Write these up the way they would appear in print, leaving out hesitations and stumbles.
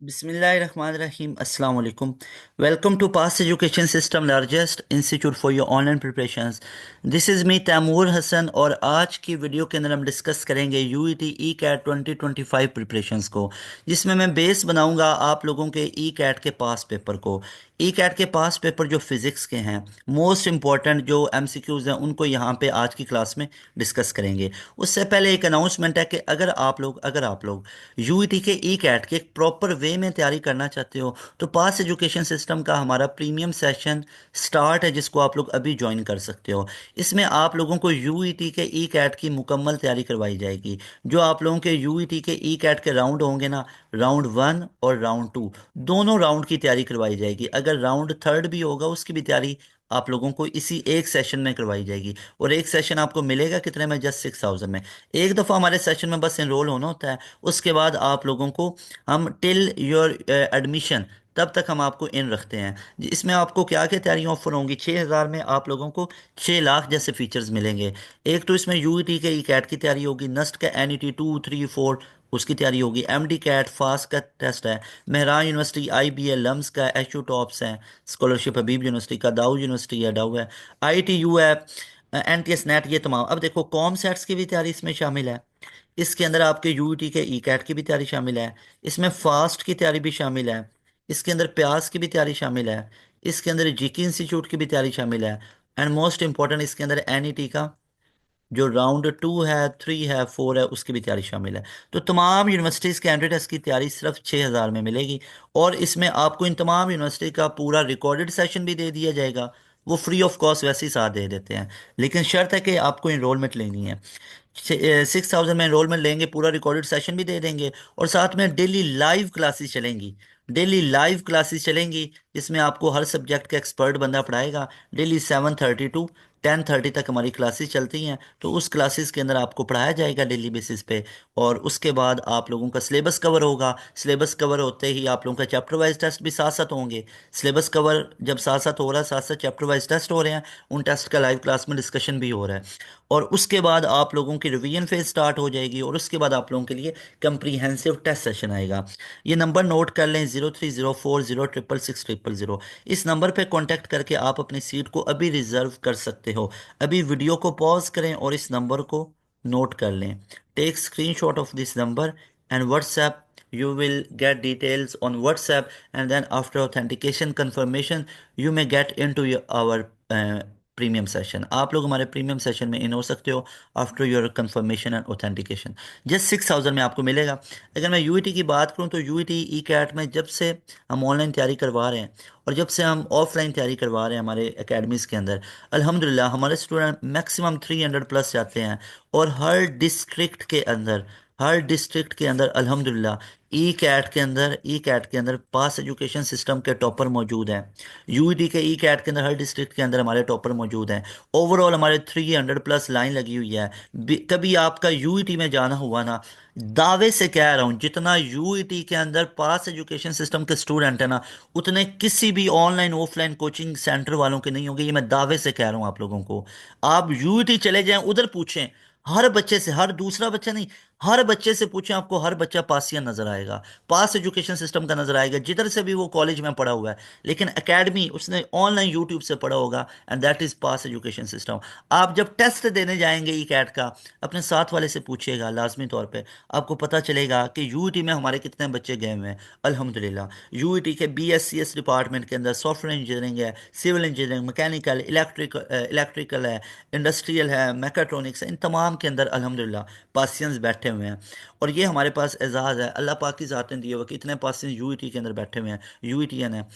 Bismillahirrahmanirrahim. Assalamu alaikum. Welcome to Past Education System largest institute for your online preparations. This is me Taimur Hasan और आज की video के अंदर हम डिस्कस करेंगे यूईटी ई कैट 2025 प्रिपरेशंस को, जिसमें मैं बेस बनाऊंगा आप लोगों के ई कैट के पास पेपर को। ई कैट के पास पेपर जो फिजिक्स के हैं, मोस्ट इंपॉर्टेंट जो एमसीक्यूज हैं, उनको यहाँ पे आज की क्लास में डिस्कस करेंगे। उससे पहले एक अनाउंसमेंट है कि अगर आप लोग यूईटी के ई कैट के एक प्रॉपर वे में तैयारी करना चाहते हो तो पास एजुकेशन सिस्टम का हमारा प्रीमियम सेशन स्टार्ट है, जिसको आप लोग अभी ज्वाइन कर सकते हो। इसमें आप लोगों को यूईटी के ई कैट की मुकम्मल तैयारी करवाई जाएगी। जो आप लोगों के यूईटी के ई कैट के राउंड होंगे ना, राउंड 1 और राउंड 2, दोनों राउंड की तैयारी करवाई जाएगी। अगर राउंड थर्ड भी होगा उसकी भी तैयारी आप लोगों को इसी एक सेशन में करवाई जाएगी। और एक सेशन आपको मिलेगा कितने में? जस्ट 6000 में। एक दफ़ा हमारे सेशन में बस एनरोल होना होता है, उसके बाद आप लोगों को हम टिल योर एडमिशन तब तक हम आपको इन रखते हैं। इसमें आपको क्या क्या तैयारियाँ ऑफर होंगी? 6000 में आप लोगों को 6 लाख जैसे फीचर्स मिलेंगे। एक तो इसमें यूईटी के ई कैट की तैयारी होगी, नस्ट का एनईटी 2 3 4 उसकी तैयारी होगी, एमडी कैट फास्ट का टेस्ट है, मेहरान यूनिवर्सिटी आईबीए लम्स का एचयू टॉप्स है, स्कॉलरशिप हबीब यूनिवर्सिटी का, दाऊ यूनिवर्सिटी है, डाउ है, आईटीयू है, एनटीएस नेट, ये तमाम। अब देखो कॉम सेट्स की भी तैयारी इसमें शामिल है। इसके अंदर आपके यूईटी के ई कैट की भी तैयारी शामिल है। इसमें फास्ट की तैयारी भी शामिल है। इसके अंदर प्यास की भी तैयारी शामिल है। इसके अंदर जीके इंस्टीट्यूट की भी तैयारी शामिल है। एंड मोस्ट इंपॉर्टेंट, इसके अंदर एनईटी का जो राउंड 2 है, 3 है, 4 है, उसकी भी तैयारी शामिल है। तो तमाम यूनिवर्सिटीज़ के एंट्री की तैयारी सिर्फ 6000 में मिलेगी। और इसमें आपको इन तमाम यूनिवर्सिटी का पूरा रिकॉर्डेड सेशन भी दे दिया जाएगा। वो फ्री ऑफ कॉस्ट वैसे ही साथ दे देते हैं, लेकिन शर्त है कि आपको इनरोलमेंट लेनी है। 6000 में एनरोलमेंट लेंगे, पूरा रिकॉर्डेड सेशन भी दे देंगे, और साथ में डेली लाइव क्लासेस चलेंगी। डेली लाइव क्लासेस चलेंगी जिसमें आपको हर सब्जेक्ट का एक्सपर्ट बंदा पढ़ाएगा। डेली 7:30 टू 10:30 तक हमारी क्लासेस चलती हैं। तो उस क्लासेस के अंदर आपको पढ़ाया जाएगा डेली बेसिस पे। और उसके बाद आप लोगों का सिलेबस कवर होगा। सिलेबस कवर होते ही आप लोगों का चैप्टर वाइज टेस्ट भी साथ साथ होंगे। सिलेबस कवर जब साथ साथ हो रहा है, साथ साथ चैप्टर वाइज टेस्ट हो रहे हैं, उन टेस्ट का लाइव क्लास में डिस्कशन भी हो रहा है। और उसके बाद आप लोगों की रिवीजन फेज स्टार्ट हो जाएगी, और उसके बाद आप लोगों के लिए कंप्रीहेंसिव टेस्ट सेशन आएगा। ये नंबर नोट कर लें, 0304066600। इस नंबर पे कांटेक्ट करके आप अपनी सीट को अभी रिजर्व कर सकते हो। अभी वीडियो को पॉज करें और इस नंबर को नोट कर लें। Take screenshot of this number and WhatsApp. You will get details on WhatsApp, and then after authentication confirmation you may get into our premium session. आप लोग हमारे प्रीमियम सेशन में इन हो सकते हो after your confirmation and authentication. Just 6000 में आपको मिलेगा। अगर मैं यूईटी की बात करूं तो यूईटी ई कैट में जब से हम ऑनलाइन तैयारी करवा रहे हैं और जब से हम ऑफलाइन तैयारी करवा रहे हैं हमारे एकेडमीज़ के अंदर, अल्हम्दुलिल्लाह हमारे स्टूडेंट मैक्सिमम 300 प्लस जाते हैं। और हर डिस्ट्रिक्ट के अंदर अल्हम्दुलिल्लाह ई कैट के अंदर पास एजुकेशन सिस्टम के टॉपर मौजूद हैं। यूईटी के ई कैट के अंदर हर डिस्ट्रिक्ट के अंदर हमारे टॉपर मौजूद हैं। ओवरऑल हमारे 300 प्लस लाइन लगी हुई है। कभी आपका यूईटी में जाना हुआ ना, दावे से कह रहा हूँ, जितना यूईटी के अंदर पास एजुकेशन सिस्टम के स्टूडेंट है ना, उतने किसी भी ऑनलाइन ऑफलाइन कोचिंग सेंटर वालों के नहीं होंगे। ये मैं दावे से कह रहा हूँ आप लोगों को। आप यूईटी चले जाएं, उधर पूछें हर बच्चे से, हर दूसरा बच्चा नहीं, हर बच्चे से पूछें, आपको हर बच्चा पासियन नजर आएगा, पास एजुकेशन सिस्टम का नजर आएगा, जिधर से भी वो कॉलेज में पढ़ा हुआ है। लेकिन एकेडमी उसने ऑनलाइन यूट्यूब से पढ़ा होगा, and that is pass education system. आप जब टेस्ट देने जाएंगे ई कैट का, अपने साथ वाले से पूछिएगा लाजमी तौर पे, आपको पता चलेगा कि यूईटी में हमारे कितने बच्चे गए हुए हैं। अल्हम्दुलिल्लाह यूईटी के बीएससीएस डिपार्टमेंट के अंदर सॉफ्टवेयर इंजीनियरिंग है, सिविल इंजीनियरिंग, मैकेनिकल, इलेक्ट्रिकल है, इंडस्ट्रियल है, मैकाट्रॉनिक्स है, इन तमाम के अंदर अल्हम्दुलिल्लाह पासियंस बैठे हुए हैं। और ये हमारे पास एजाज़ है, अल्लाह पाक की ज़ात ने दिए हुए कि इतने पासियंस यूईटी के अंदर बैठे हुए हैं, यूईटीएन है।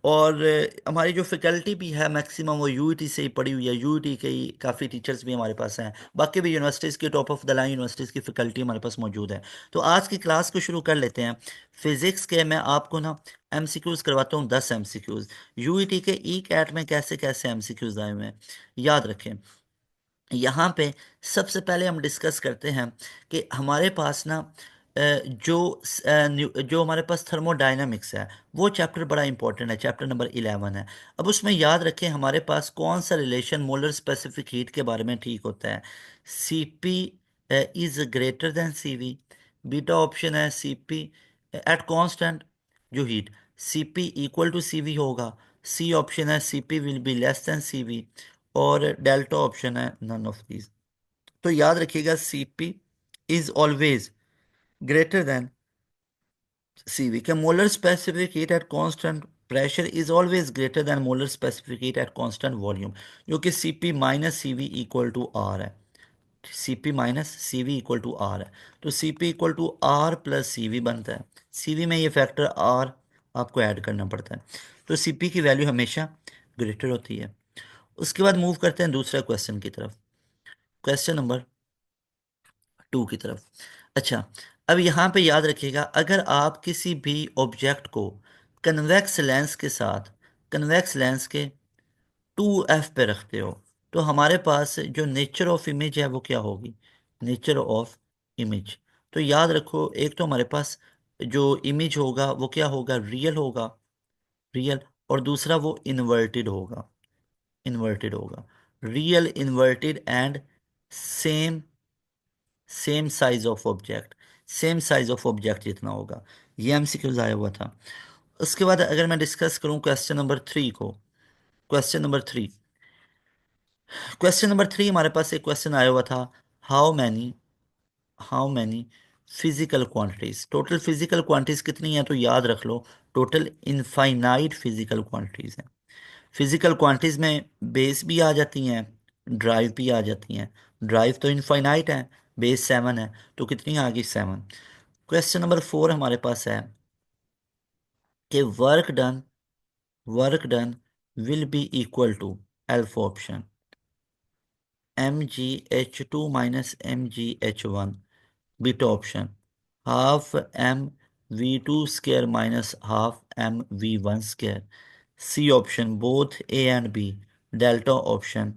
और हमारी जो फैकल्टी भी है मैक्सिमम वो यूईटी से ही पढ़ी हुई है। यूईटी के ही काफ़ी टीचर्स भी हमारे पास हैं। बाकी भी यूनिवर्सिटीज़ की top of the line universities की फैकल्टी हमारे पास मौजूद है। तो आज की क्लास को शुरू कर लेते हैं। फिज़िक्स के मैं आपको ना एमसीक्यूज़ करवाता हूँ, 10 एमसीक्यूज़। यूईटी के ई कैट में कैसे कैसे एमसीक्यूज़ आए हुए हैं, याद रखें। यहाँ पे सबसे पहले हम डिस्कस करते हैं कि हमारे पास ना जो हमारे पास थर्मोडायनामिक्स है, वो चैप्टर बड़ा इंपॉर्टेंट है, चैप्टर नंबर 11 है। अब उसमें याद रखें हमारे पास कौन सा रिलेशन मोलर स्पेसिफिक हीट के बारे में ठीक होता है। CP is greater than CV. Beta option है सीपी एट कांस्टेंट जो heat, Cp equal to Cv होगा। सी ऑप्शन है Cp will be less than Cv, और डेल्टा ऑप्शन है नन ऑफ दीज। तो याद रखिएगा Cp is always greater than Cv के molar specific heat at constant pressure is always greater than molar specific heat at constant volume, जो कि Cp minus Cv equal to R है। Cp minus Cv equal to R है, तो Cp equal to R plus Cv बनता है। Cv में ये factor are आपको ऐड करना पड़ता है, तो Cp की वैल्यू हमेशा ग्रेटर होती है। उसके बाद मूव करते हैं दूसरा क्वेश्चन की तरफ, क्वेश्चन नंबर 2 की तरफ। अच्छा, अब यहाँ पे याद रखिएगा, अगर आप किसी भी ऑब्जेक्ट को कन्वेक्स लेंस के साथ, कन्वेक्स लेंस के 2f पे रखते हो, तो हमारे पास जो नेचर ऑफ इमेज है वो क्या होगी, नेचर ऑफ इमेज। तो याद रखो, एक तो हमारे पास जो इमेज होगा वो क्या होगा, रियल होगा, रियल, और दूसरा वो इन्वर्टेड होगा, इन्वर्टेड होगा। Real, inverted and same, same size of object, same size of object जितना होगा। ये एमसीक्यूज आया हुआ था। उसके बाद अगर मैं डिस्कस करूं क्वेश्चन नंबर 3 को, क्वेश्चन नंबर 3, क्वेश्चन नंबर 3 हमारे पास एक क्वेश्चन आया हुआ था, how many, how many physical quantities, total physical quantities कितनी है, तो याद रख लो टोटल इनफाइनाइट फिजिकल क्वांटिटीज हैं। फिजिकल क्वांटिटीज में बेस भी आ जाती हैं, ड्राइव भी आ जाती हैं। ड्राइव तो इनफाइनाइट है, बेस 7 है, तो कितनी आ गई 7। क्वेश्चन नंबर 4 हमारे पास है कि work done will be equal to, alpha option, mgh2 minus mgh1, beta option half m v two square minus half m v one square, C option both A and B, delta option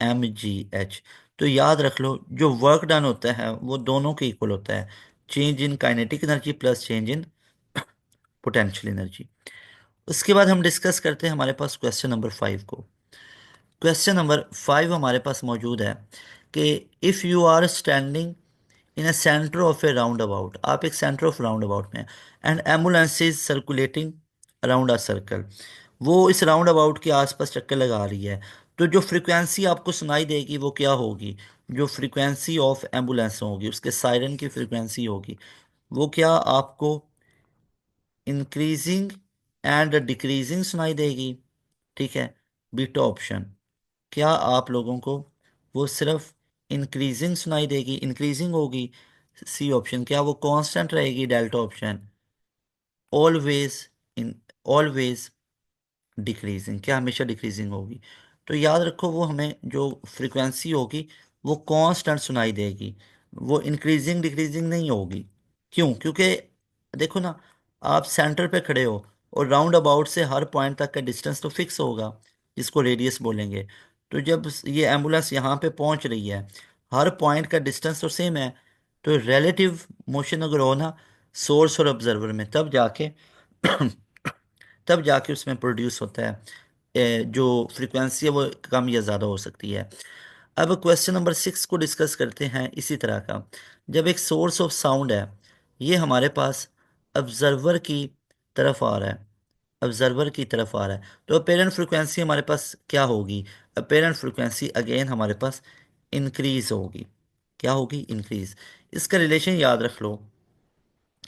m g h. तो याद रख लो, जो work done होता है वो दोनों के equal होता है, change in kinetic energy plus change in potential energy. उसके बाद हम डिस्कस करते हैं हमारे पास क्वेश्चन नंबर 5 को। क्वेश्चन नंबर 5 हमारे पास मौजूद है कि if you are standing in a centre of a roundabout, आप एक सेंटर ऑफ राउंड अबाउट में, and ambulance is circulating around a circle, वो इस राउंड अबाउट के आसपास चक्कर लगा रही है, तो जो फ्रीक्वेंसी आपको सुनाई देगी वो क्या होगी, जो फ्रीक्वेंसी ऑफ एम्बुलेंस होगी, उसके सायरन की फ्रीक्वेंसी होगी, वो क्या आपको इंक्रीजिंग एंड डिक्रीजिंग सुनाई देगी। ठीक है, बीटा ऑप्शन, क्या आप लोगों को वो सिर्फ इंक्रीजिंग सुनाई देगी, इंक्रीजिंग होगी। सी ऑप्शन, क्या वो कांस्टेंट रहेगी। Delta option, always in, always decreasing, क्या हमेशा डिक्रीजिंग होगी। तो याद रखो, वो हमें जो फ्रीक्वेंसी होगी वो कांस्टेंट सुनाई देगी, वो इंक्रीजिंग डिक्रीजिंग नहीं होगी। क्यों, क्योंकि देखो ना, आप सेंटर पे खड़े हो और राउंड अबाउट से हर पॉइंट तक का डिस्टेंस तो फिक्स होगा, जिसको रेडियस बोलेंगे। तो जब ये एम्बुलेंस यहाँ पे पहुंच रही है, हर पॉइंट का डिस्टेंस तो सेम है, तो रिलेटिव मोशन अगर हो ना सोर्स और ऑब्जर्वर में, तब जाके उसमें प्रोड्यूस होता है जो फ्रीक्वेंसी है वो कम या ज़्यादा हो सकती है। अब क्वेश्चन नंबर 6 को डिस्कस करते हैं इसी तरह का। जब एक सोर्स ऑफ साउंड है, ये हमारे पास ऑब्जर्वर की तरफ आ रहा है, ऑब्जर्वर की तरफ आ रहा है, तो अपेरेंट फ्रीक्वेंसी हमारे पास क्या होगी, अपेरेंट फ्रीक्वेंसी अगेन हमारे पास इंक्रीज होगी। क्या होगी, इंक्रीज। इसका रिलेशन याद रख लो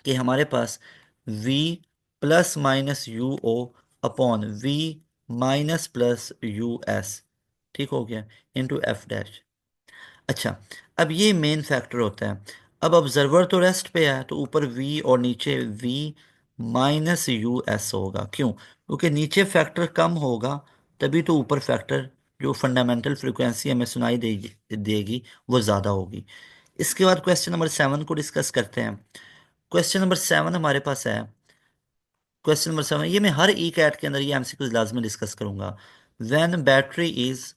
कि हमारे पास v plus minus u o upon v minus plus u s, ठीक हो गया, इंटू एफ डैश। अच्छा, अब ये मेन फैक्टर होता है। अब ऑब्जर्वर तो रेस्ट पे है, तो ऊपर v और नीचे v माइनस यू एस होगा। क्यों, क्योंकि नीचे फैक्टर कम होगा, तभी तो ऊपर फैक्टर जो फंडामेंटल फ्रीक्वेंसी हमें सुनाई देगी वो ज़्यादा होगी। इसके बाद क्वेश्चन नंबर 7 को डिस्कस करते हैं। क्वेश्चन नंबर 7 हमारे पास है, क्वेश्चन नंबर 7 ये मैं हर ई कैट के अंदर ये एमसीक्यूज लाजमी डिस्कस करूंगा। When battery is,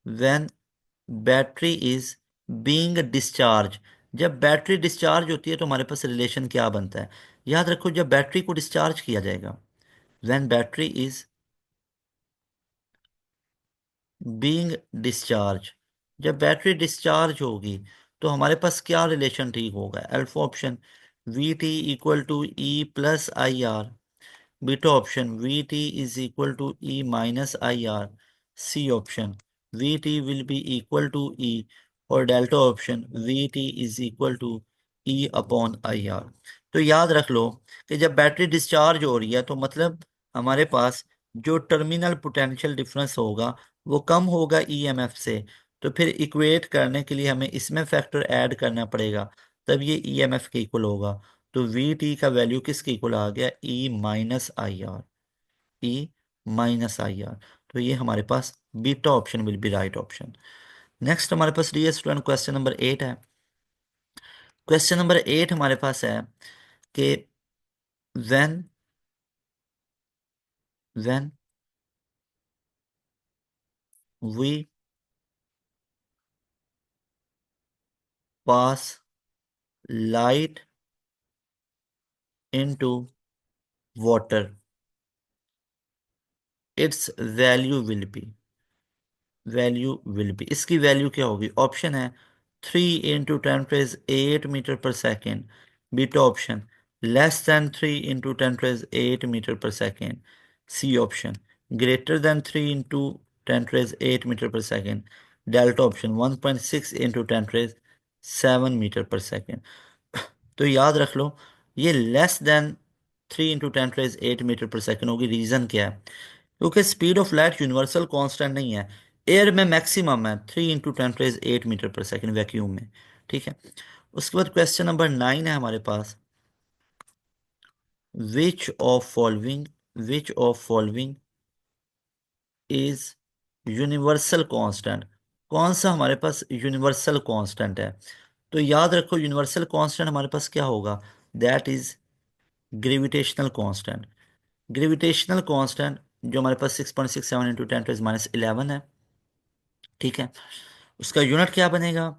when battery is being discharge, जब बैटरी डिस्चार्ज होती है तो हमारे पास रिलेशन क्या बनता है। याद रखो, जब बैटरी को डिस्चार्ज किया जाएगा, when battery is being discharge, जब बैटरी डिस्चार्ज होगी तो हमारे पास क्या रिलेशन ठीक होगा। Alpha option V T equal to E plus I R, beta option V T is equal to E minus I R. C option V T will be equal to E. और delta option V T is equal to E upon I R. तो याद रख लो कि जब battery discharge हो रही है तो मतलब हमारे पास जो टर्मिनल पोटेंशियल डिफरेंस होगा वो कम होगा ईएमएफ से। तो फिर इक्वेट करने के लिए हमें इसमें फैक्टर ऐड करना पड़ेगा, तब ये ईएमएफ के इक्वल होगा। तो वी टी का वैल्यू किसके इक्वल आ गया? E minus I R. E minus I R. तो ये हमारे पास beta option will be right option. Next हमारे पास डियर स्टूडेंट क्वेश्चन नंबर 8 है। क्वेश्चन नंबर 8 हमारे पास है कि when when we pass light into water it's value will be इसकी वैल्यू क्या होगी? ऑप्शन है 3 × 10⁸ beta option << 3 × 10⁸ C option << 3 × 10⁸ delta option 1.6 × 10⁻7 तो याद रख लो ये लेस देन 3 × 10⁸ होगी। रीजन क्या है? क्योंकि speed of light universal constant नहीं है। एयर में मैक्सिमम है 3 × 10⁻8 मीटर पर सेकेंड वैक्यूम में। ठीक है। उसके बाद क्वेश्चन नंबर 9 है हमारे पास। Which of following which of following is universal constant? कौन सा हमारे पास यूनिवर्सल कांस्टेंट है? तो याद रखो यूनिवर्सल कांस्टेंट हमारे पास क्या होगा? That is gravitational constant. Gravitational constant जो हमारे पास 6.67 × 10⁻11 है। ठीक है। उसका यूनिट क्या बनेगा?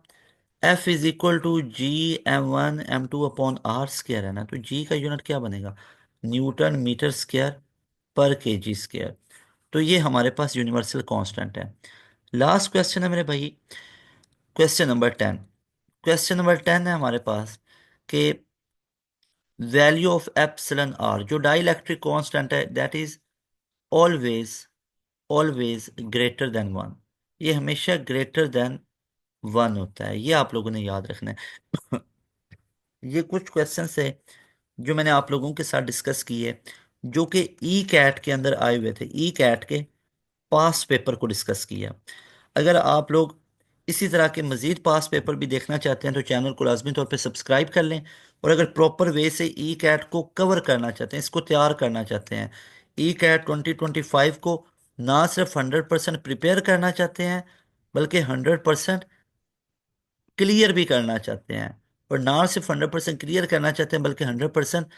F is equal to G m1 m2/r² है ना, तो G का यूनिट क्या बनेगा? न्यूटन मीटर स्क्वायर पर केजी स्क्वायर। तो ये हमारे पास यूनिवर्सल कांस्टेंट है। लास्ट क्वेश्चन है मेरे भाई, क्वेश्चन नंबर 10। क्वेश्चन नंबर 10 है हमारे पास कि वैल्यू ऑफ एप्सिलॉन आर जो डाइलेक्ट्रिक कांस्टेंट है that is always always greater then 1। ये हमेशा ग्रेटर देन 1 होता है, ये आप लोगों ने याद रखना है। ये कुछ क्वेश्चन है जो मैंने आप लोगों के साथ डिस्कस किए जो कि ई कैट के अंदर आए हुए थे। ई कैट के पास पेपर को डिस्कस किया। अगर आप लोग इसी तरह के मजीद पास पेपर भी देखना चाहते हैं तो चैनल को लाजमी तौर पे सब्सक्राइब कर लें। और अगर प्रॉपर वे से ई कैट को कवर करना चाहते हैं, इसको तैयार करना चाहते हैं, ई कैट 2025 को ना सिर्फ 100% प्रिपेयर करना चाहते हैं बल्कि 100% क्लियर भी करना चाहते हैं, और ना सिर्फ 100% क्लियर करना चाहते हैं बल्कि 100%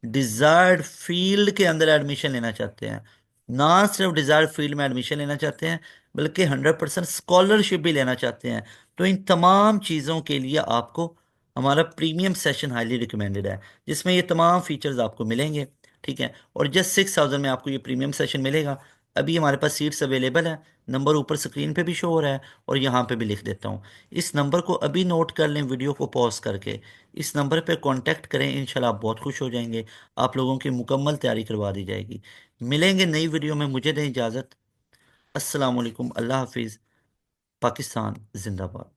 डिजायर्ड फील्ड के अंदर एडमिशन लेना चाहते हैं, ना सिर्फ डिजायर्ड फील्ड में एडमिशन लेना चाहते हैं बल्कि 100% स्कॉलरशिप भी लेना चाहते हैं, तो इन तमाम चीज़ों के लिए आपको हमारा प्रीमियम सेशन हाईली रिकमेंडेड है जिसमें ये तमाम फीचर्स आपको मिलेंगे। ठीक है। और जस्ट 6,000 में आपको ये प्रीमियम सेशन मिलेगा। अभी हमारे पास सीट्स अवेलेबल है। नंबर ऊपर स्क्रीन पे भी शो हो रहा है और यहाँ पे भी लिख देता हूँ। इस नंबर को अभी नोट कर लें वीडियो को पॉज करके। इस नंबर पे कांटेक्ट करें, इंशाल्लाह आप बहुत खुश हो जाएंगे। आप लोगों की मुकम्मल तैयारी करवा दी जाएगी। मिलेंगे नई वीडियो में, मुझे दें इजाज़त। अस्सलाम वालेकुम, अल्लाह हाफिज़। पाकिस्तान जिंदाबाद।